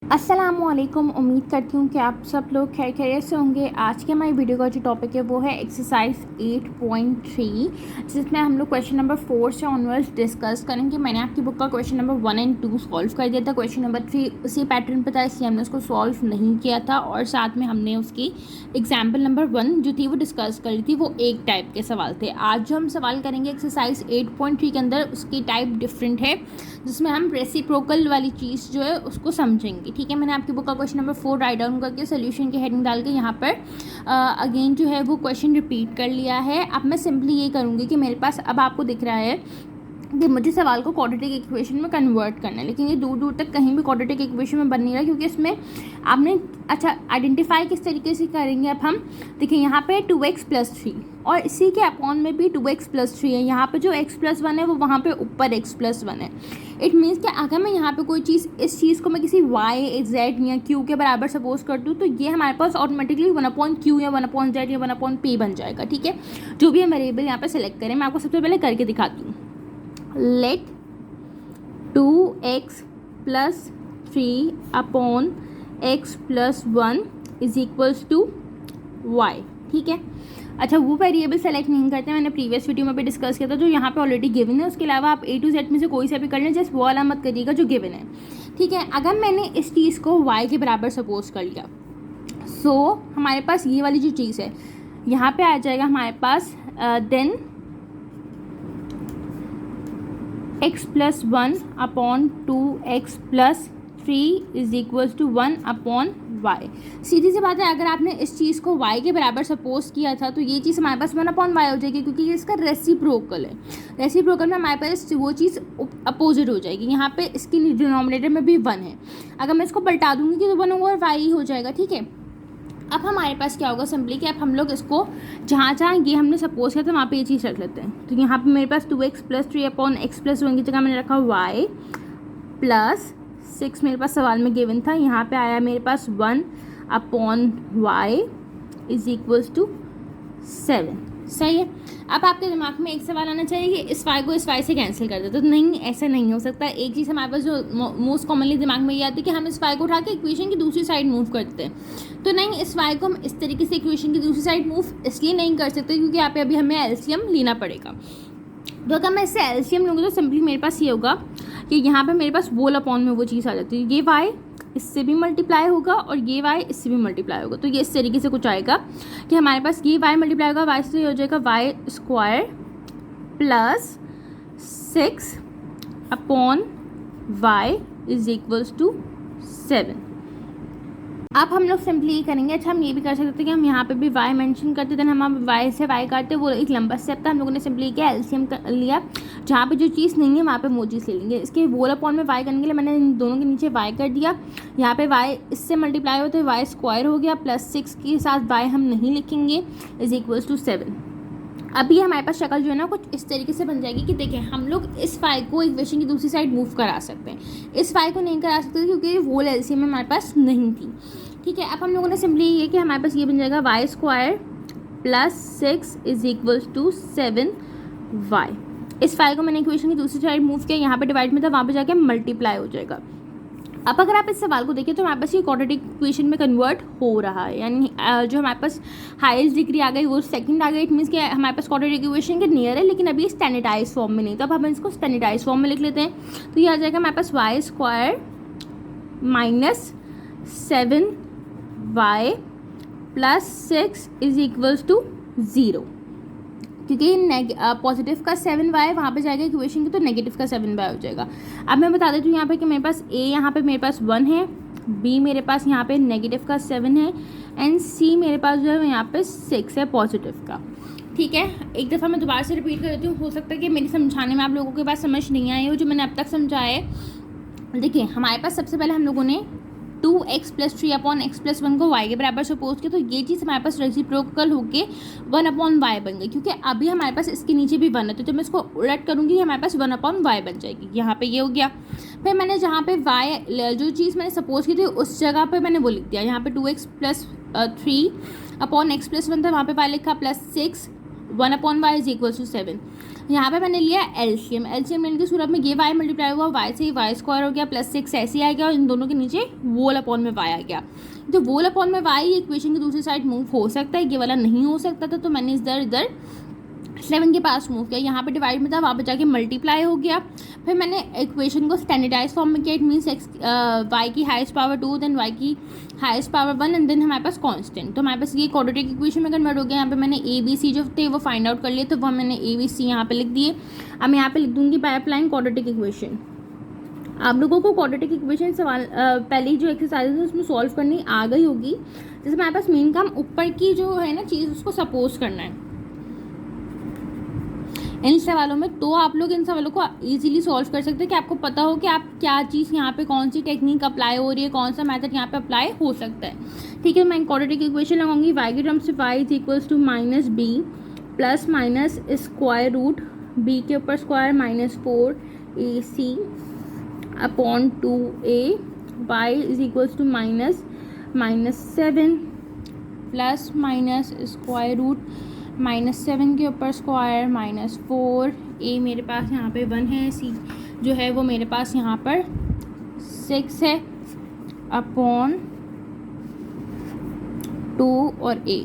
अस्सलामुअलैकुम। उम्मीद करती हूँ कि आप सब लोग खैर खैरियत से होंगे। आज के हमारी वीडियो का जो टॉपिक है वो है एक्सरसाइज 8.3, जिसमें हम लोग क्वेश्चन नंबर 4 से ऑनवर्ड्स डिस्कस करेंगे। मैंने आपकी बुक का क्वेश्चन नंबर 1 और 2 सॉल्व कर दिया था। क्वेश्चन नंबर 3 उसी पैटर्न पर था, इसलिए हमने उसको सॉल्व नहीं किया था और साथ में हमने उसकी एग्जाम्पल नंबर 1 जो थी वो डिस्कस कर ली थी। वो एक टाइप के सवाल थे। आज जो हम सवाल करेंगे एक्सरसाइज 8.3 के अंदर, उसकी टाइप डिफरेंट है, जिसमें हम रेसिप्रोकल वाली चीज़ जो है उसको समझेंगे। ठीक है, मैंने आपकी बुक का क्वेश्चन नंबर 4 राइट डाउन करके सोल्यूशन की हेडिंग डाल के यहाँ पर अगेन जो है वो क्वेश्चन रिपीट कर लिया है। अब मैं सिंपली ये करूँगी कि मेरे पास अब आपको दिख रहा है कि मुझे सवाल को क्वाड्रेटिक इक्वेशन में कन्वर्ट करना है, लेकिन ये दूर दूर तक कहीं भी क्वाड्रेटिक इक्वेशन में बन नहीं रहा, क्योंकि इसमें आपने आइडेंटिफाई किस तरीके से करेंगे। अब हम देखिए यहाँ पे 2x + 3 और इसी के अपॉन में भी 2x + 3 है। यहाँ पे जो x + 1 है वो वहाँ पे ऊपर x + 1 है। इट मीन्स कि अगर मैं यहाँ पे कोई चीज़, इस चीज़ को मैं किसी y, z या q के बराबर सपोज कर दूँ तो ये हमारे पास ऑटोमेटिकली 1/q या 1/z या 1/p बन जाएगा। ठीक है, जो भी हम वेरिएबल यहाँ पे सेलेक्ट करें, मैं आपको सबसे पहले करके दिखाती हूँ। Let 2x + 3 upon x + 1 is equals to y। ठीक है, अच्छा वो वेरिएबल सेलेक्ट नहीं करते, मैंने प्रीवियस वीडियो में भी डिस्कस किया था, जो यहाँ पे ऑलरेडी गिवन है। उसके अलावा आप A to Z में से कोई सा भी कर लें, जस्ट वो वाला मत करिएगा जो गिवन है। ठीक है, अगर मैंने इस चीज़ को y के बराबर सपोज कर लिया, सो हमारे पास ये वाली जो चीज़ है यहाँ पे आ जाएगा हमारे पास then x + 1 upon 2x + 3 is equals to 1/y। सीधी सी बात है, अगर आपने इस चीज़ को y के बराबर सपोज किया था तो ये चीज़ हमारे पास 1/y हो जाएगी, क्योंकि ये इसका रेसिप्रोकल है। रेसिप्रोकल में हमारे पास वो चीज़ अपोजिट हो जाएगी। यहाँ पे इसकी डिनोमिनेटर में भी 1 है, अगर मैं इसको पलटा दूंगी तो 1/y हो जाएगा। ठीक है, अब हमारे पास क्या होगा सिंपली कि अब हम लोग इसको जहाँ जहाँ ये हमने सपोज किया था वहाँ पे ये चीज़ रख लेते हैं। तो यहाँ पे मेरे पास 2x + 3 अपॉन x + 1 की जगह मैंने रखा y + 6 मेरे पास सवाल में गिवन था। यहाँ पे आया मेरे पास 1/y इज इक्वल्स टू 7। सही है। अब आपके दिमाग में एक सवाल आना चाहिए कि इस y को इस y से कैंसिल कर देते, तो नहीं, ऐसा नहीं हो सकता। एक चीज़ हमारे पास जो मोस्ट कॉमनली दिमाग में ये आती है कि हम इस y को उठा के इक्वेशन की दूसरी साइड मूव करते हैं। तो नहीं, इस y को हम इस तरीके से इक्वेशन की दूसरी साइड मूव इसलिए नहीं कर सकते क्योंकि यहाँ पे अभी हमें एलसीएम लेना पड़ेगा। तो अगर मैं इससे एलसीएम लूँगी तो सिंपली मेरे पास ये होगा कि यहाँ पे मेरे पास वोल अपॉन में वो चीज़ आ जाती है। ये y इससे भी मल्टीप्लाई होगा और ये y इससे भी मल्टीप्लाई होगा। तो ये इस तरीके से कुछ आएगा कि हमारे पास ये y मल्टीप्लाई होगा, y से हो जाएगा y² + 6 upon y is equals to 7। अब हम लोग सिंपली ये करेंगे। अच्छा, हम ये भी कर सकते थे कि हम यहाँ पे भी y मेंशन करते थे, हम y से y काटते, वो एक लंबा स्टेप था। हम लोगों ने सिंपली क्या एलसीएम लिया, जहाँ पे जो चीज़ नहीं है वहाँ पे वो चीज़ ले लेंगे। इसके वोल अपॉन में y करने के लिए मैंने इन दोनों के नीचे y कर दिया। यहाँ पे y इससे मल्टीप्लाई होते y² हो गया, +6 के साथ y हम नहीं लिखेंगे, इज इक्वल्स टू 7। अभी हमारे पास शक्ल जो है ना कुछ इस तरीके से बन जाएगी कि देखें, हम लोग इस y को इक्वेशन की दूसरी साइड मूव करा सकते हैं, इस y को नहीं करा सकते क्योंकि वोल एलसीएम में हमारे पास नहीं थी। ठीक है, अब हम लोगों ने सिंपली ये कि हमारे पास ये बन जाएगा y² + 6 is equals to 7y। इस y को मैंने इक्वेशन की दूसरी साइड मूव किया, यहाँ पे डिवाइड में था, वहाँ पे जाके मल्टीप्लाई हो जाएगा। अब अगर आप इस सवाल को देखें तो हमारे पास ये क्वाड्रेटिक इक्वेशन में कन्वर्ट हो रहा है, यानी जो हमारे पास हाईएस्ट डिग्री आ गई वो सेकंड आ गई। इट मीन्स कि हमारे पास क्वाड्रेटिक इक्वेशन के नियर है, लेकिन अभी स्टैंडर्डाइज फॉर्म में नहीं। तो अब हम इसको स्टैंडर्डाइज फॉर्म में लिख लेते हैं। तो ये आ जाएगा हमारे पास y² - 7y + 6 is equals to 0, क्योंकि पॉजिटिव का 7y वहाँ पे जाएगा इक्वेशन की, तो नेगेटिव का 7y हो जाएगा। अब मैं बता देती हूँ यहाँ पे कि मेरे पास a यहाँ पे मेरे पास 1 है, b मेरे पास यहाँ पे नेगेटिव का 7 है, एंड c मेरे पास जो है यहाँ पे 6 है पॉजिटिव का। ठीक है, एक दफ़ा मैं दोबारा से रिपीट कर देती हूँ, हो सकता है कि मेरी समझाने में आप लोगों के पास समझ नहीं आई हो जो मैंने अब तक समझाया है। देखिए, हमारे पास सबसे पहले हम लोगों ने 2x + 3 अपॉन x + 1 को y के बराबर सपोज किया, तो ये चीज़ हमारे पास रेसिप्रोकल होके 1/y बन गई, क्योंकि अभी हमारे पास इसके नीचे भी 1 है। तो जब मैं इसको उलट करूँगी हमारे पास 1/y बन जाएगी। यहाँ पे ये हो गया। फिर मैंने जहाँ पे y जो चीज़ मैंने सपोज की थी उस जगह पे मैंने वो लिख दिया। यहाँ पे 2x + 3 अपॉन x + 1 था, वहाँ पे y लिखा +6 1/y इज इक्वल टू 7। यहाँ पे मैंने लिया एलसीएम लेने की सूरत में ये y मल्टीप्लाई हुआ y से y स्क्वायर हो गया प्लस 6 ऐसे ही आ गया और इन दोनों के नीचे वोल अपॉन में y आ गया। तो वोल अपॉन में y इक्वेशन की दूसरी साइड मूव हो सकता है, ये वाला नहीं हो सकता था, तो मैंने इधर 7 के पास मूव किया। यहाँ पे डिवाइड में था, वहाँ पे जाके मल्टीप्लाई हो गया। फिर मैंने इक्वेशन को स्टैंडर्डाइज फॉर्म में किया। इट मीन्स y की हाईएस्ट पावर 2 देन y की हाईएस्ट पावर 1 एंड देन हमारे पास कांस्टेंट। तो हमारे पास ये क्वाड्रेटिक इक्वेशन में कन्वर्ट हो गया। यहाँ पे मैंने ए बी सी जो थे वो फाइंड आउट कर लिए, तो वो मैंने ए बी सी यहाँ पे लिख दिए। अब मैं यहाँ पे लिख दूँगी बाय अप्लाइंग क्वाड्रेटिक इक्वेशन। आप लोगों को क्वाड्रेटिक इक्वेशन सवाल पहली जो एक्सरसाइज है उसमें सॉल्व करनी आ गई होगी। जैसे हमारे पास मेन काम ऊपर की जो है ना चीज़ उसको सपोज करना है इन सवालों में, तो आप लोग इन सवालों को इजीली सॉल्व कर सकते हैं कि आपको पता हो कि आप क्या चीज़ यहाँ पे कौन सी टेक्निक अप्लाई हो रही है, कौन सा मेथड यहाँ पे अप्लाई हो सकता है। ठीक है, मैं क्वाड्रेटिक इक्वेशन लगाऊंगी y की टर्म्स से y is equals to minus b plus minus square root b के ऊपर square minus 4ac upon 2a, y is equals to minus 7 plus minus square root -7 के ऊपर स्क्वायर -4, a मेरे पास यहाँ पे 1 है, c जो है वो मेरे पास यहाँ पर 6 है अपॉन 2 और a,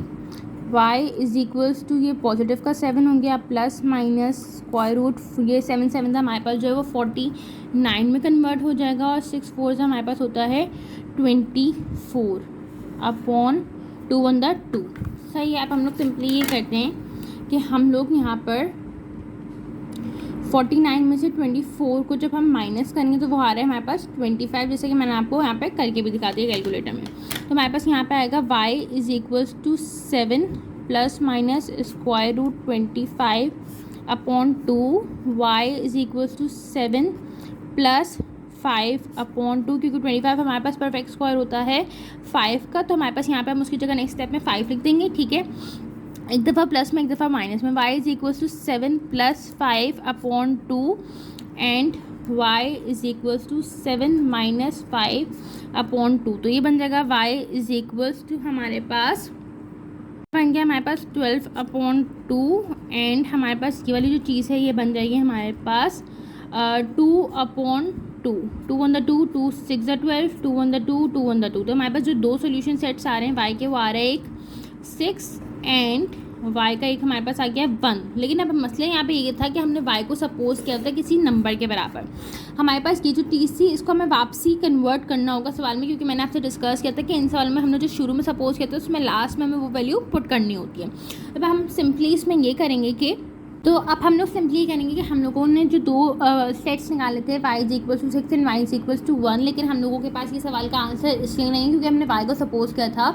y is equals to ये पॉजिटिव का 7 हो गया प्लस माइनस स्क्वायर रूट ये 7 था हमारे पास जो है वो 49 में कन्वर्ट हो जाएगा और 6 4 से हमारे पास होता है 24 अपॉन 2/2। सही है। अब हम लोग सिंपली ये करते हैं कि हम लोग यहाँ पर 49 में से 24 को जब हम माइनस करेंगे तो वो आ रहा है हमारे पास 25, जैसे कि मैंने आपको यहाँ पे करके भी दिखा दिया कैलकुलेटर में। तो हमारे पास यहाँ पे आएगा y is equals to 7 plus minus square root 25 upon 2, y is equals to 7 plus 5 upon 2, क्योंकि 25 हमारे पास परफेक्ट स्क्वायर होता है 5 का, तो हमारे पास यहाँ पे हम उसकी जगह नेक्स्ट स्टेप में 5 लिख देंगे। ठीक है, एक दफ़ा प्लस में एक दफ़ा माइनस में, y is equals to 7 plus 5 upon 2 and y is equals to 7 minus 5 upon 2। तो ये बन जाएगा y इज इक्वल्स टू हमारे पास बन गया हमारे पास 12 अपॉन 2 एंड हमारे पास ये वाली जो चीज़ है ये बन जाएगी हमारे पास 2 अपॉन 2, 2/2, 2 6 12, 2/2, 2/2। तो हमारे पास जो दो सोल्यूशन सेट्स आ रहे हैं y के वो आ रहे हैं एक 6 एंड y का एक हमारे पास आ गया 1। लेकिन अब मसला यहाँ पे ये था कि हमने y को सपोज किया था किसी नंबर के बराबर। हमारे पास ये जो चीज़ थी इसको हमें वापसी कन्वर्ट करना होगा सवाल में, क्योंकि मैंने आपसे डिस्कस किया था कि इन सवाल में हमने जो शुरू में सपोज किया था उसमें लास्ट में हमें वो वैल्यू पुट करनी होती है। अब हम सिंपली इसमें ये करेंगे कि तो अब हम लोग सिंपली करेंगे कि हम लोगों ने जो दो सेट्स निकाले थे y is equal to 6 and y is equal to 1, लेकिन हम लोगों के पास ये सवाल का आंसर इसलिए नहीं है क्योंकि हमने y को सपोज किया था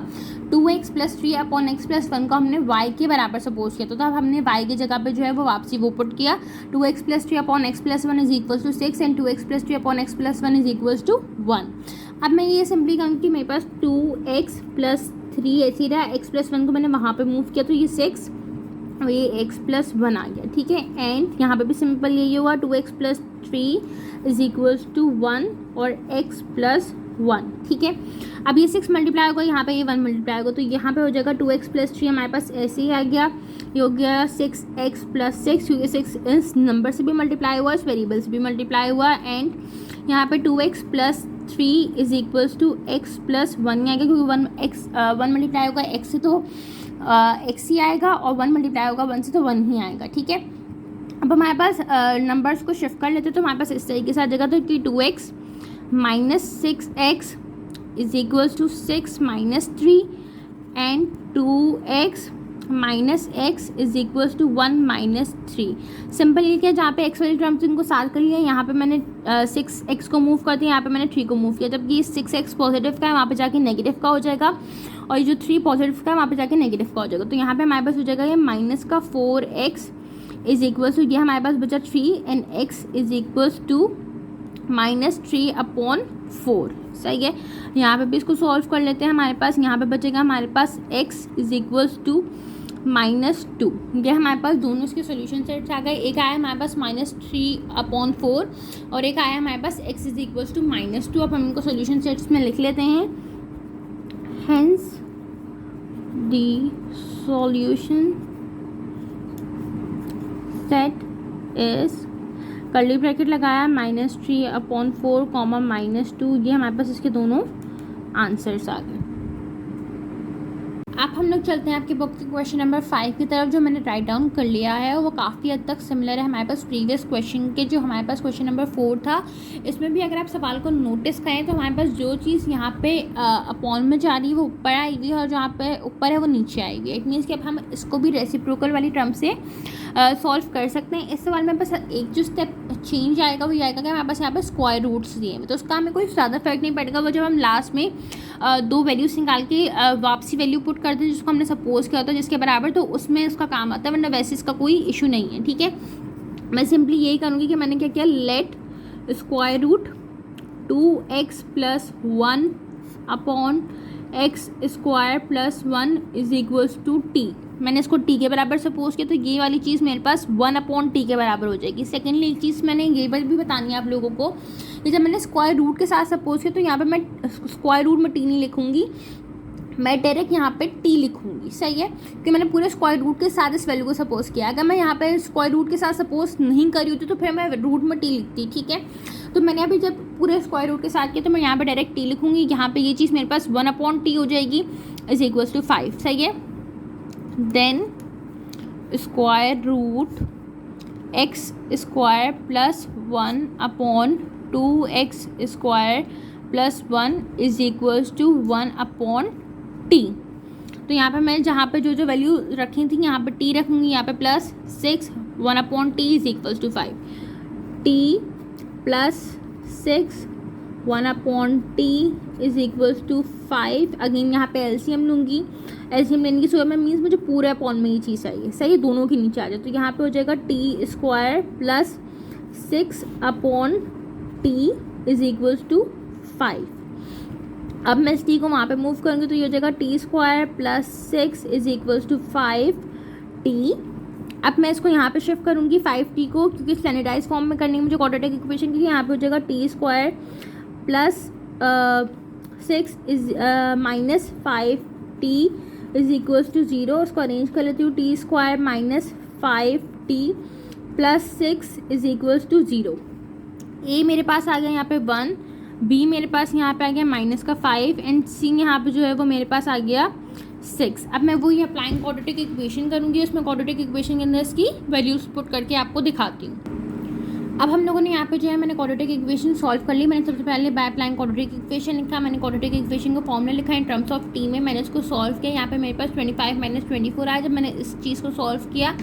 2x plus 3 upon x plus 1 को हमने y के बराबर सपोज किया था। तो अब हमने y की जगह पे जो है वो वापसी वो पुट किया 2x plus 3 upon x plus 1 is equal to 6 and 2x plus 3 upon x plus 1 is equal to 1। अब मैं ये सिंपली कहूँगी कि मेरे पास 2x प्लस 3 ऐसी रहा, x प्लस 1 को मैंने वहाँ पर मूव किया तो ये 6 और ये x प्लस 1 आ गया। ठीक है, एंड यहाँ पे भी सिंपल यही हुआ 2x plus 3 is equals to 1 और x प्लस 1। ठीक है, अब ये 6 मल्टीप्लाई होगा, यहाँ पे ये 1 मल्टीप्लाई होगा, तो यहाँ पे हो जाएगा 2x प्लस 3 हमारे पास ऐसे ही आ गया, ये हो गया 6x प्लस 6, क्योंकि 6 इस नंबर से भी मल्टीप्लाई हुआ, इस वेरिएबल से भी मल्टीप्लाई हुआ, एंड यहाँ पे 2x plus 3 is equals to x plus 1 आ गया, क्योंकि 1 मल्टीप्लाई होगा x से तो x ही आएगा और 1 मल्टीप्लाई होगा 1 से तो 1 ही आएगा। ठीक है, अब हमारे पास नंबर्स को शिफ्ट कर लेते तो हमारे पास इस तरीके से आ जाएगा, तो कि 2x minus 6x is equals to 6 minus 3 and 2x minus x is equals to 1 minus 3। Simple ये क्या, जहाँ पे x वाली टर्म्स इनको साथ कर लिया, यहाँ पे मैंने 6x को मूव कर दिया, यहाँ पे मैंने 3 को मूव किया, जबकि 6x पॉजिटिव का है वहाँ पे जाके नेगेटिव का हो जाएगा और ये जो 3 पॉजिटिव का है वहाँ पे जाके नेगेटिव का हो जाएगा। तो यहाँ पे हमारे पास हो जाएगा ये माइनस का 4x इज इक्वल्स टू ये हमारे पास बचा 3 and x is equals to minus 3 upon 4। सही है, यहाँ पे भी इसको सॉल्व कर लेते हैं। हमारे पास यहाँ पे बचेगा हमारे पास x इज इक्वल्स टू -2। ये हमारे पास दोनों इसके सोल्यूशन सेट्स आ गए। एक आया हमारे पास -3 अपॉन 4 और एक आया हमारे पास x इज इक्वल्स टू -2। अब हम इनको सोल्यूशन सेट्स में लिख लेते हैं। Hence the solution set is curly bracket लगाया -3/4 -2, ये हमारे पास इसके दोनों आंसर्स आ गए। अब हम लोग चलते हैं आपकी बुक के क्वेश्चन नंबर 5 की तरफ, जो मैंने राइट डाउन कर लिया है वो काफ़ी हद तक सिमिलर है हमारे पास प्रीवियस क्वेश्चन के। जो हमारे पास क्वेश्चन नंबर 4 था, इसमें भी अगर आप सवाल को नोटिस करें तो हमारे पास जो चीज़ यहाँ पे अपॉन में जा रही है वो ऊपर आएगी और जहाँ पे ऊपर है वो नीचे आएगी। इट मीन्स कि अब हम इसको भी रेसिप्रोकल वाली टर्म से सॉल्व कर सकते हैं। इस सवाल में बस एक जो स्टेप चेंज आएगा वो ये आएगा कि हमारे पास यहाँ पे स्क्वायर रूट्स दिए हैं, तो उसका हमें कोई ज़्यादा फर्क नहीं पड़ेगा। वो जब हम लास्ट में दो वैल्यूज निकाल के वापसी वैल्यू पुट करते हैं जिसको हमने सपोज किया होता है जिसके बराबर, तो उसमें उसका काम आता है, वरना वैसे इसका कोई इशू नहीं है। ठीक है, मैं सिंपली यही करूँगी कि मैंने क्या किया, let square root 2x + 1 upon x square + 1 is equals to t। मैंने इसको t के बराबर सपोज किया, तो ये वाली चीज़ मेरे पास 1/t के बराबर हो जाएगी। सेकेंडली एक चीज़ मैंने ये भी बतानी है आप लोगों को कि जब मैंने स्क्वायर रूट के साथ सपोज किया तो यहाँ पे मैं स्क्वायर रूट में t नहीं लिखूंगी, मैं डायरेक्ट यहाँ पे t लिखूंगी। सही है, कि मैंने पूरे स्क्वायर रूट के साथ इस वैल्यू को सपोज किया। अगर मैं यहाँ पे स्क्वायर रूट के साथ सपोज नहीं करी होती तो फिर मैं रूट में t लिखती। ठीक है, तो मैंने अभी जब पूरे स्क्वायर रूट के साथ किया तो मैं यहाँ पे डायरेक्ट t लिखूंगी। यहाँ पे ये चीज़ मेरे पास 1/t हो जाएगी इज इक्वल्स टू 5। सही है, then square root x square + 1/2x square + 1 is equals to 1/t। तो यहाँ पे मैं जहाँ पे जो वैल्यू रखी थी यहाँ पे t रखूँगी, यहाँ पे +6 1/t is equals to 5। t + 6 1/t is equals to 5। Again यहाँ पे एलसीएम लूँगी, एलसीएम लेने की सूरत में मीन्स मुझे पूरे अपॉन में ये चीज़ चाहिए। सही है, दोनों के नीचे आ जाए, तो यहाँ पे हो जाएगा t square + 6/t is equals to 5। अब मैं इस t को वहाँ पे मूव करूँगी तो ये हो जाएगा t square + 6 is equals to 5t। अब मैं इसको यहाँ पे शिफ्ट करूँगी 5t को, क्योंकि स्टैंडर्डाइज फॉर्म में करनी है मुझे क्वाड्रेटिक इक्वेशन, क्योंकि यहाँ पे हो जाएगा t square + 6 is -5t is equals to 0। उसको अरेंज कर लेती हूँ, t square -5t + 6 is equals to 0। a मेरे पास आ गया यहाँ पे 1, b मेरे पास यहाँ पे आ गया -5 एंड c यहाँ पे जो है वो मेरे पास आ गया 6। अब मैं वही अप्लाइंग क्वाड्रेटिक इक्वेशन करूँगी, उसमें क्वाड्रेटिक इक्वेशन के अंदर इसकी वैल्यूज पुट करके आपको दिखाती हूँ। अब हम लोगों ने यहाँ पे जो है मैंने क्वाड्रेटिक इक्वेशन सॉल्व कर ली। मैंने सबसे पहले बाय अप्लाइंग क्वाड्रेटिक इक्वेशन लिखा, मैंने क्वाड्रेटिक इक्वेशन को फॉर्मूला लिखा इन टर्म्स ऑफ t में, मैंने इसको सॉल्व किया। यहाँ पे मेरे पास 25 - 24 आया। जब मैंने इस चीज़ को सॉल्व किया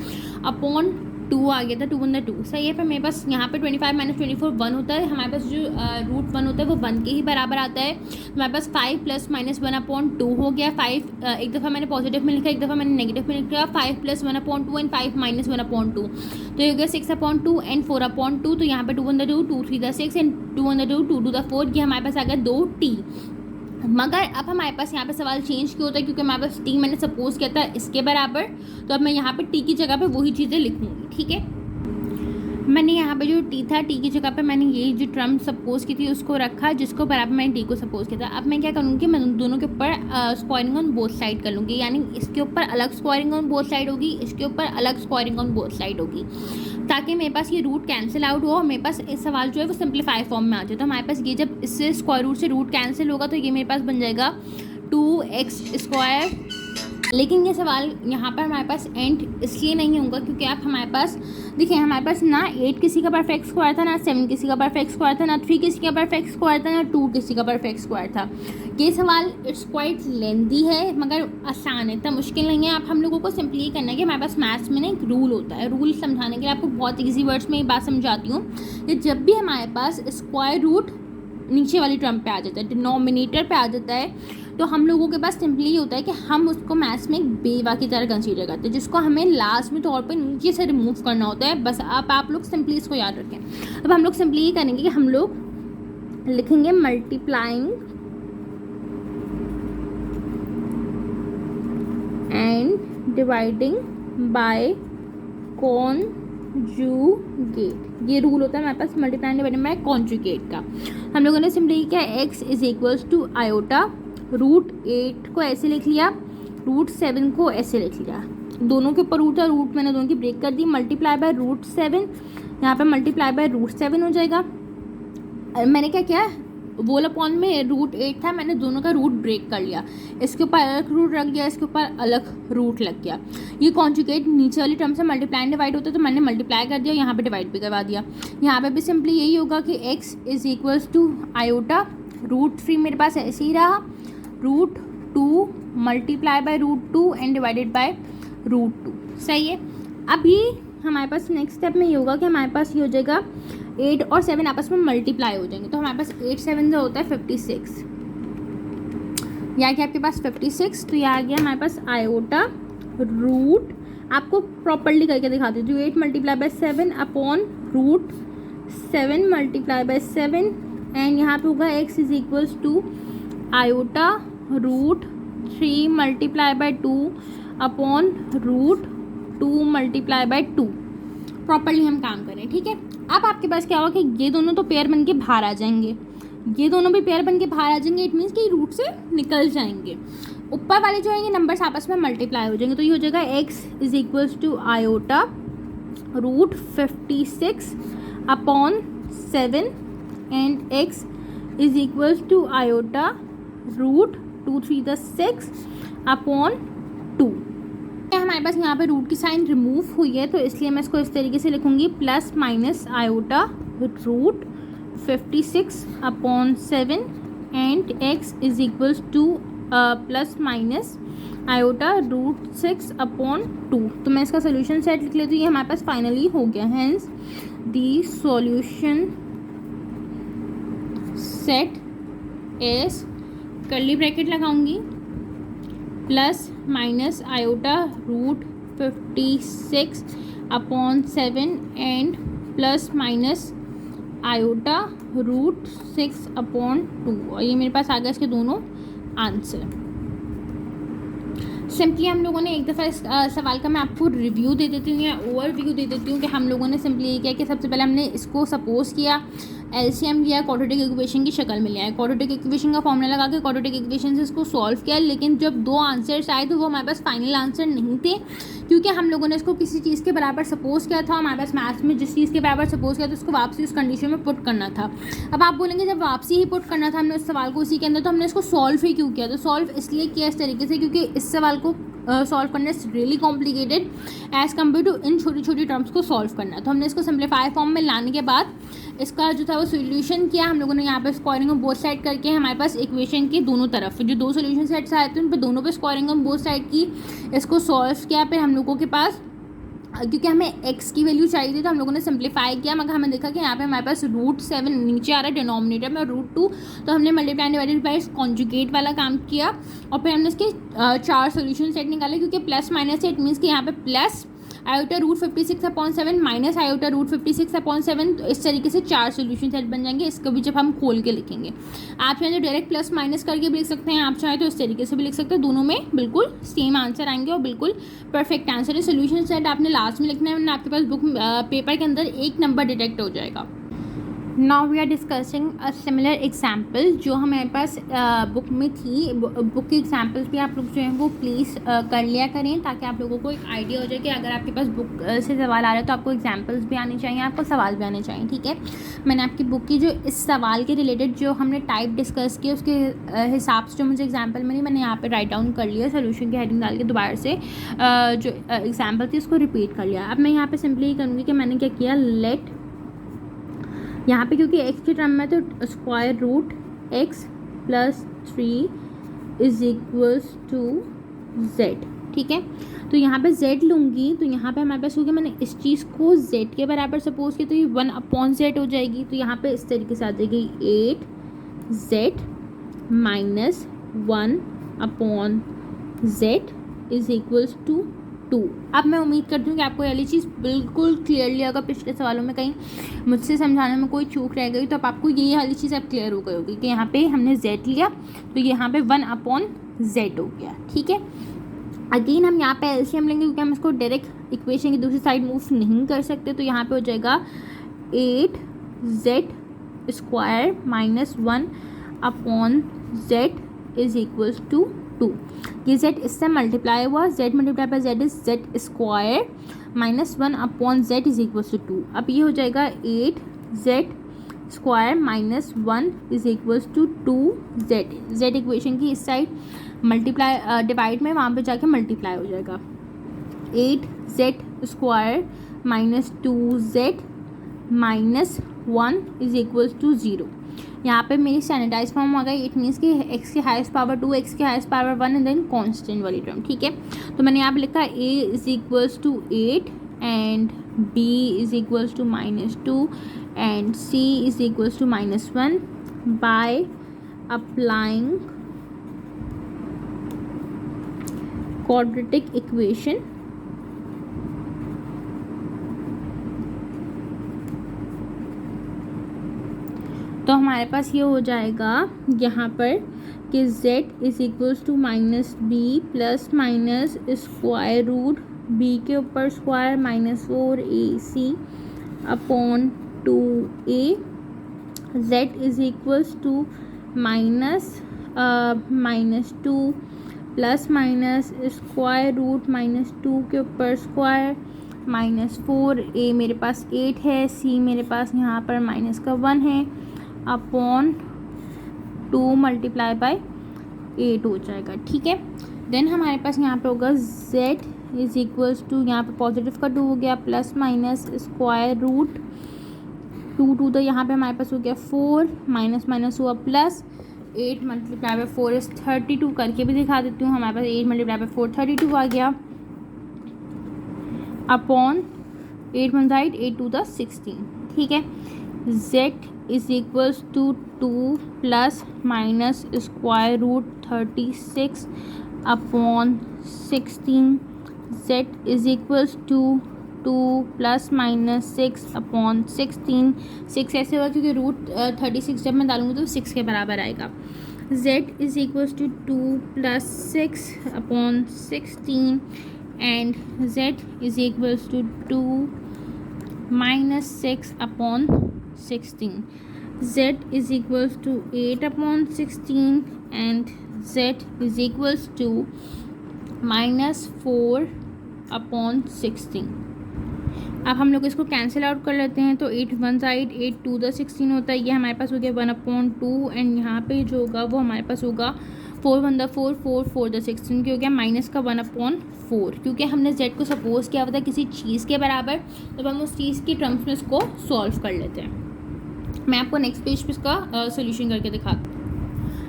अपॉन 2 आ गया था, 2/2। सही है, फिर मेरे पास यहाँ पे 25 - 24 1 होता है। हमारे पास जो रूट 1 होता है वो 1 के ही बराबर आता है। हमारे पास 5 + -1/2 हो गया। 5 एक दफ़ा मैंने पॉजिटिव में लिखा, एक दफ़ा मैंने नेगेटिव में लिखा। 5 + 1/2 एंड 5 - 1/2, तो ये हो गया 6/2 एंड 4/2। तो यहाँ पे 2/2, 2 3 6 एंड 2/2, 2 2 4, ये हमारे पास आ गया 2t। मगर अब हमारे पास यहाँ पे सवाल चेंज क्यों होता है, क्योंकि हमारे पास t मैंने सपोज किया था इसके बराबर, तो अब मैं यहाँ पे t की जगह पे वही चीज़ें लिखूँगी। ठीक है, मैंने यहाँ पे जो t था, t की जगह पे मैंने ये जो टर्म सपोज की थी उसको रखा, जिसको बराबर मैंने t को सपोज किया था। अब मैं क्या करूँगी, मैं दोनों के ऊपर स्क्वायरिंग ऑन बोथ साइड कर लूँगी, यानी इसके ऊपर अलग स्क्वायरिंग ऑन बोथ साइड होगी, इसके ऊपर अलग स्क्वायरिंग ऑन बोथ साइड होगी, ताकि मेरे पास ये रूट कैंसिल आउट हो और मेरे पास इस सवाल जो है वो सिंप्लीफाई फॉर्म में आ जाए। तो हमारे पास ये जब इससे स्क्वायर रूट से रूट कैंसिल होगा तो ये मेरे पास बन जाएगा 2x स्क्वायर। लेकिन ये सवाल यहाँ पर हमारे पास एंड इसलिए नहीं होगा क्योंकि आप हमारे पास देखिए, हमारे पास ना 8 किसी का परफेक्ट स्क्वायर था, ना 7 किसी का परफेक्ट स्क्वायर था, ना 3 किसी का परफेक्ट स्क्वायर था, ना 2 किसी का परफेक्ट स्क्वायर था। ये सवाल इट्स क्वाइट लेंदी है मगर आसान है, इतना मुश्किल नहीं है। आप हम लोगों को सिंपली ये करना है कि हमारे पास मैथ्स में ना एक रूल होता है। रूल समझाने के लिए आपको बहुत ईजी वर्ड्स में ये बात समझाती हूँ कि जब भी हमारे पास स्क्वायर रूट नीचे वाली टर्म पे आ जाता है, डिनोमिनेटर पे आ जाता है, तो हम लोगों के पास सिंपली होता है कि हम उसको मैथ्स में एक बेवा की तरह कंसीडर करते हैं, जिसको हमें लास्ट में तौर पे नीचे से रिमूव करना होता है। बस आप लोग सिंपली इसको याद रखें। अब हम लोग सिंपली ये करेंगे कि हम लोग लिखेंगे multiplying and dividing by conjugate. ये रूल होता है हमारे पास multiply and dividing by conjugate का। हम लोगों ने सिंपली क्या, x is equals to iota, root 8 को ऐसे लिख लिया, रूट 7 को ऐसे लिख लिया। दोनों के ऊपर रूट था, रूट मैंने दोनों की ब्रेक कर दी, मल्टीप्लाई बाय √7, यहाँ पे मल्टीप्लाई बाय √7 हो जाएगा। मैंने क्या किया, होल अपॉन में √8 था, मैंने दोनों का रूट ब्रेक कर लिया, इसके ऊपर अलग रूट रख दिया, इसके ऊपर अलग रूट लग गया। ये कॉन्जुगेट नीचे वाली टर्म से मल्टीप्लाई एंड डिवाइड होता है, तो मैंने मल्टीप्लाई कर दिया, यहाँ पे डिवाइड भी करवा दिया। यहाँ पे भी सिंपली यही होगा कि x is equals to iota, √3 मेरे पास ऐसे ही रहा, √2 multiply by √2 and divided by √2। सही है। अभी हमारे पास नेक्स्ट स्टेप में ये होगा कि हमारे पास ये हो जाएगा 8 और 7 आपस में मल्टीप्लाई हो जाएंगे, तो हमारे पास 8 7 जो होता है 56, यहाँ क्या आपके पास 56, तो ये आ गया हमारे पास आयोटा रूट, आपको प्रॉपर्ली करके दिखा देती हूँ, 8 multiply by 7 upon √7 multiply by 7 and यहाँ पे होगा x is equals to iota √3 multiply by 2 upon √2 multiply by 2। Properly हम काम करें, ठीक है। अब आपके पास क्या होगा कि ये दोनों तो पेयर बन के बाहर आ जाएंगे, ये दोनों भी पेयर बन के बाहर आ जाएंगे, इट मीन्स कि रूट से निकल जाएंगे। ऊपर वाले जो हैं नंबर्स आपस में मल्टीप्लाई हो जाएंगे, तो ये हो जाएगा x is equals to iota √56 upon 7 and x is equals to iota √2 3 6 upon 2। हमारे पास यहाँ पे रूट की साइन रिमूव हुई है, तो इसलिए मैं इसको इस तरीके से लिखूंगी, plus minus iota √56 upon 7 and x is equals two plus minus iota √6 upon 2। तो मैं इसका सोल्यूशन सेट लिख लेती हूँ, ये हमारे पास फाइनली हो गया। Hence the solution set is, curly bracket लगाऊंगी, plus minus iota √56 upon 7 and plus minus iota √6 upon 2, और ये मेरे पास आ गया इसके दोनों आंसर। सिंपली हम लोगों ने एक दफ़ा इस सवाल का मैं आपको रिव्यू दे देती हूँ या ओवरव्यू दे देती हूँ कि हम लोगों ने सिंपली ये किया कि सबसे पहले हमने इसको सपोज किया, एलसीएम लिया, क्वाड्रेटिक इक्वेशन की शक्ल में लिया है, क्वाड्रेटिक इक्वेशन का फॉर्मूला लगा के क्वाड्रेटिक इक्वेशन से इसको सॉल्व किया, लेकिन जब 2 आंसर्स आए तो वो हमारे पास फाइनल आंसर नहीं थे, क्योंकि हम लोगों ने इसको किसी चीज़ के बराबर सपोज किया था, हमारे पास मैथ्स में जिस चीज़ के बराबर सपोज किया था उसको वापसी उस कंडीशन में पुट करना था। अब आप बोलेंगे जब वापसी ही पुट करना था हमने उस सवाल को उसी के अंदर, तो हमने इसको सॉल्व ही क्यों किया? तो सॉल्व इसलिए किया इस तरीके से क्योंकि इस सवाल को सॉल्व करना is really complicated as compare to इन छोटी छोटी टर्म्स को सॉल्व करना। तो हमने इसको सिंप्लीफाई फॉर्म में लाने के बाद इसका जो था वो सोल्यूशन किया हम लोगों ने, यहाँ पे स्क्वायरिंग ऑन बोथ साइड करके हमारे पास इक्वेशन के दोनों तरफ जो 2 सोल्यूशन सेट्स आए थे उन पे दोनों पे स्क्वायरिंग ऑन बोथ साइड की, इसको सॉल्व किया। फिर हम लोगों के पास क्योंकि हमें x की वैल्यू चाहिए थी तो हम लोगों ने सिंप्लीफाई किया, मगर हमें देखा कि यहाँ पे हमारे पास √7 नीचे आ रहा है डिनोमिनेटर में, √2, तो हमने मल्टीप्लाई डिवाइडेड बाय कॉन्जुगेट वाला काम किया और फिर हमने इसके 4 सोल्यूशन सेट निकाले, क्योंकि प्लस माइनस इट मीन्स कि यहाँ पे plus iota √56 upon 7 minus iota √56 upon 7, तो इस तरीके से 4 सोल्यूशन सेट बन जाएंगे। इसको भी जब हम खोल के लिखेंगे, आप चाहें तो डायरेक्ट प्लस माइनस करके भी लिख सकते हैं, आप चाहें तो इस तरीके से भी लिख सकते हैं, दोनों में बिल्कुल सेम आंसर आएंगे और बिल्कुल परफेक्ट आंसर है। सोल्यूशन सेट आपने लास्ट में लिखना है, वरना आपके पास बुक पेपर के अंदर एक नंबर डिटेक्ट हो जाएगा। Now we are discussing a similar example जो हमारे पास बुक में थी। बुक के एग्जाम्पल्स भी आप लोग जो हैं वो प्लीज़ कर लिया करें, ताकि आप लोगों को एक आइडिया हो जाए कि अगर आपके पास बुक से सवाल आ रहा है तो आपको एग्जाम्पल्स भी आने चाहिए, आपको सवाल भी आने चाहिए। ठीक है, मैंने आपकी बुक की जो इस सवाल के रिलेटेड जो हमने टाइप डिस्कस किया उसके हिसाब से जो मुझे एग्जाम्पल मिली मैंने यहाँ पर राइट डाउन कर लिया, सोल्यूशन की हेडिंग डाल के दोबारा से जो एग्जाम्पल थी उसको रिपीट कर लिया। अब मैं यहाँ पर सिंपली ये करूँगी कि मैंने क्या किया, लेट यहाँ पे क्योंकि x की टर्म में तो square root x plus 3 is equals to z। ठीक है, तो यहाँ पे z लूँगी, तो यहाँ पे हमारे पास होगी, मैंने इस चीज़ को z के बराबर सपोज किया तो ये 1 अपॉन z हो जाएगी। तो यहाँ पे इस तरीके से आ जाएगी 8z minus 1 upon z is equals to 2। अब मैं उम्मीद करती हूँ कि आपको ये चीज़ बिल्कुल क्लियरली, अगर पिछले सवालों में कहीं मुझसे समझाने में कोई चूक रह गई तो अब आपको ये वाली चीज़ अब क्लियर हो गई होगी कि यहाँ पे हमने z लिया तो यहाँ पे 1 अपॉन z हो गया। ठीक है, अगेन हम यहाँ पे एलसीएम लेंगे क्योंकि हम इसको डायरेक्ट इक्वेशन की दूसरी साइड मूव नहीं कर सकते, तो यहाँ पे हो जाएगा 8z square minus 1 upon z is equals to 2। ये z इससे मल्टीप्लाई हुआ, z multiply by z is z square minus 1 upon z is equal to 2। अब ये हो जाएगा 8z square minus 1 is equals to 2z। z equation की इस side multiply divide में वहाँ पे जाके मल्टीप्लाई हो जाएगा। 8z square minus 2z minus 1 is equals to 0। यहाँ पे मेरी स्टैंडर्डाइज फॉर्म आ गई। इट मीन्स कि x की हाईएस्ट पावर 2, x की highest power 1 and then constant वाली टर्म। ठीक है, तो मैंने यहाँ पे लिखा a is equals to 8 and b is equals to -2 and c is equals to -1 by applying quadratic equation। तो हमारे पास ये हो जाएगा यहाँ पर कि z is equals to -b plus minus square root b के ऊपर square -4ac upon 2a। z is equals to -2 plus minus square root -2 के ऊपर स्क्वायर -4a मेरे पास 8 है, c मेरे पास यहाँ पर माइनस का 1 है अपॉन 2 मल्टीप्लाई बाय 8 हो जाएगा। ठीक है, देन हमारे पास यहाँ पे होगा z इज इक्वल्स टू, यहाँ पे पॉजिटिव का 2 हो गया प्लस माइनस स्क्वायर रूट 2 तो यहाँ पे हमारे पास हो गया 4 माइनस हुआ प्लस 8 मल्टीप्लाई बाय 4 इज 32। करके भी दिखा देती हूँ, हमारे पास 8 मल्टीप्लाई बाय 4 32 आ गया upon 8 one side 8 to the 16। ठीक है, z is equals to 2 plus minus square root 36 upon 16। z is equals to 2 plus minus 6 upon 16। 6 ऐसे होगा क्योंकि रूट 36 जब मैं डालूंगी तो 6 के बराबर आएगा। z is equals to 2 plus 6 upon 16 and z is equals to 2 minus 6 upon 16। z is equals to 8 upon 16 and z is equals to -4 upon 16। अब हम लोग इसको कैंसिल आउट कर लेते हैं, तो 8 वन साइड 8 टू द 16 होता है, ये हमारे पास हो गया 1/2 एंड यहाँ पे जो होगा वो हमारे पास होगा 4 वन द 4 4 4 द 16 की हो गया माइनस का 1/4। क्योंकि हमने z को सपोज किया हुआ था किसी चीज़ के बराबर, तो हम उस चीज़ की टर्म्स में इसको सॉल्व कर लेते हैं। मैं आपको नेक्स्ट पेज पे इसका सोल्यूशन करके दिखाती हूँ।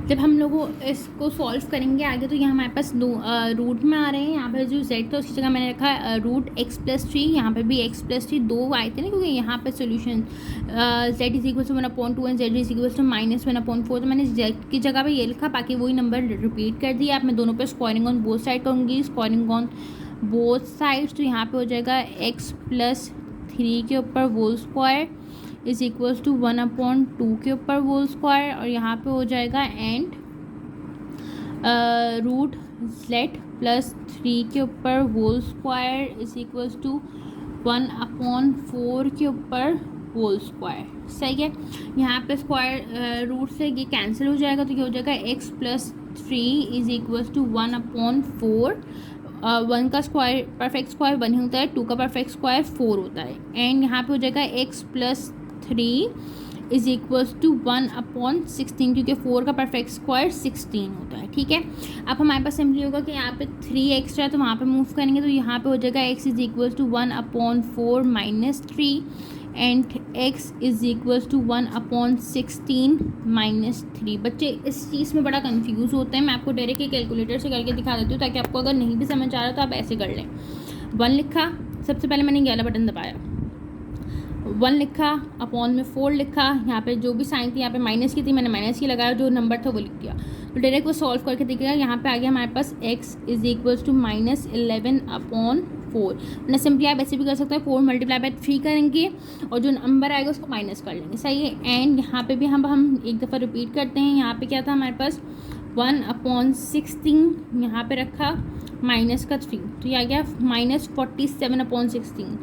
जब हम लोग इसको सॉल्व करेंगे आगे, तो यहाँ हमारे पास दो रूट में आ रहे हैं। यहाँ पर जो z था उसकी जगह मैंने रखा है रूट x+3, यहाँ पे भी x+3 दो आए थे ना, क्योंकि यहाँ पे solution z is equal to 1/2 and z is equal to -1/4, तो मैंने z की जगह पे ये लिखा, बाकी वही नंबर रिपीट कर दिया। आप मैं दोनों पे स्क्वायरिंग ऑन बोथ साइड करूँगी, स्क्वायरिंग ऑन बोथ साइड्स, तो यहाँ पे हो जाएगा x+3 के ऊपर whole square is equals to 1/2 के ऊपर होल स्क्वायर, और यहाँ पे हो जाएगा एंड रूट z+3 के ऊपर whole square is equals to 1/4 के ऊपर होल स्क्वायर। सही है, यहाँ पे स्क्वायर रूट से ये कैंसिल हो जाएगा, तो ये हो जाएगा x+3 इज इक्वल्स टू 1/4। 1 का स्क्वायर परफेक्ट स्क्वायर 1 ही होता है, 2 का परफेक्ट स्क्वायर 4 होता है, एंड यहाँ पे हो जाएगा x+3 इज इक्वल्स टू 1/16, क्योंकि 4 का परफेक्ट स्क्वायर 16 होता है। ठीक है, अब हमारे पास सिंपली होगा कि यहाँ पे 3 एक्स्ट्रा है, तो वहाँ पे मूव करेंगे, तो यहाँ पे हो जाएगा x is equals to 1/4 -3 and x is equals to 1/16 -3। बच्चे इस चीज़ में बड़ा कंफ्यूज होते हैं, मैं आपको डायरेक्ट कैलकुलेटर से करके दिखा देती हूँ, ताकि आपको अगर नहीं भी समझ आ रहा तो आप ऐसे कर लें। 1 लिखा, सबसे पहले मैंने ये वाला बटन दबाया, 1 लिखा, अपॉन में 4 लिखा, यहाँ पे जो भी साइन थी यहाँ पे माइनस की थी, मैंने माइनस की लगाया, जो नंबर था वो लिख दिया, तो डायरेक्ट वो सॉल्व करके दिखेगा। यहाँ पे आ गया हमारे पास x इज इक्वल्स टू -11/4। मैंने सिंपली आप ऐसे भी कर सकते हैं, 4 मल्टीप्लाई बाय 3 करेंगे और जो नंबर आएगा उसको माइनस कर लेंगे। सही है, एंड यहाँ पे भी हम एक दफ़ा रिपीट करते हैं। यहाँ पे क्या था हमारे पास 1/16, यहाँ पे रखा माइनस का 3, तो ये आ गया -47/16।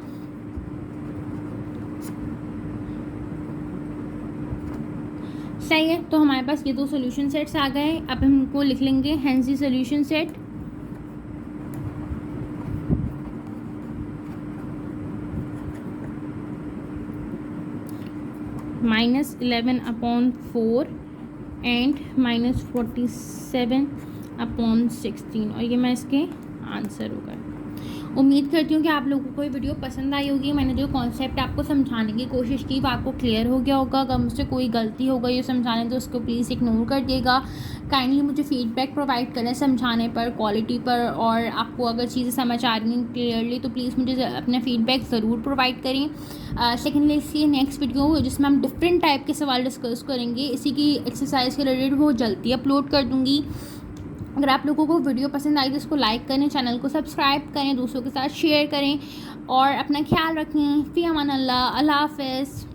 सही है, तो हमारे पास ये दो सोल्यूशन सेट्स आ गए। अब हम इनको लिख लेंगे हेंसी सोल्यूशन सेट। -11/4 एंड -47/16, और ये मैं इसके आंसर होगा। उम्मीद करती हूँ कि आप लोगों को ये वीडियो पसंद आई होगी। मैंने जो कॉन्सेप्ट आपको समझाने की कोशिश की वो आपको क्लियर हो गया होगा। अगर मुझसे कोई गलती हो गई ये समझाने तो उसको प्लीज़ इग्नोर कर दिएगा। काइंडली मुझे फीडबैक प्रोवाइड करें समझाने पर, क्वालिटी पर, और आपको अगर चीज़ें समझ आ रही हैं क्लियरली तो प्लीज़ मुझे अपना फीडबैक ज़रूर प्रोवाइड करें। सेकेंडली इसकी नेक्स्ट वीडियो जिसमें हम डिफरेंट टाइप के सवाल डिस्कस करेंगे, इसी की एक्सरसाइज के रिलेटेड वो जल्दी अपलोड कर दूँगी। अगर आप लोगों को वीडियो पसंद आई तो इसको लाइक करें, चैनल को सब्सक्राइब करें, दूसरों के साथ शेयर करें और अपना ख्याल रखें। फ़ी अमान अल्लाह, अल्लाह हाफ़िज़।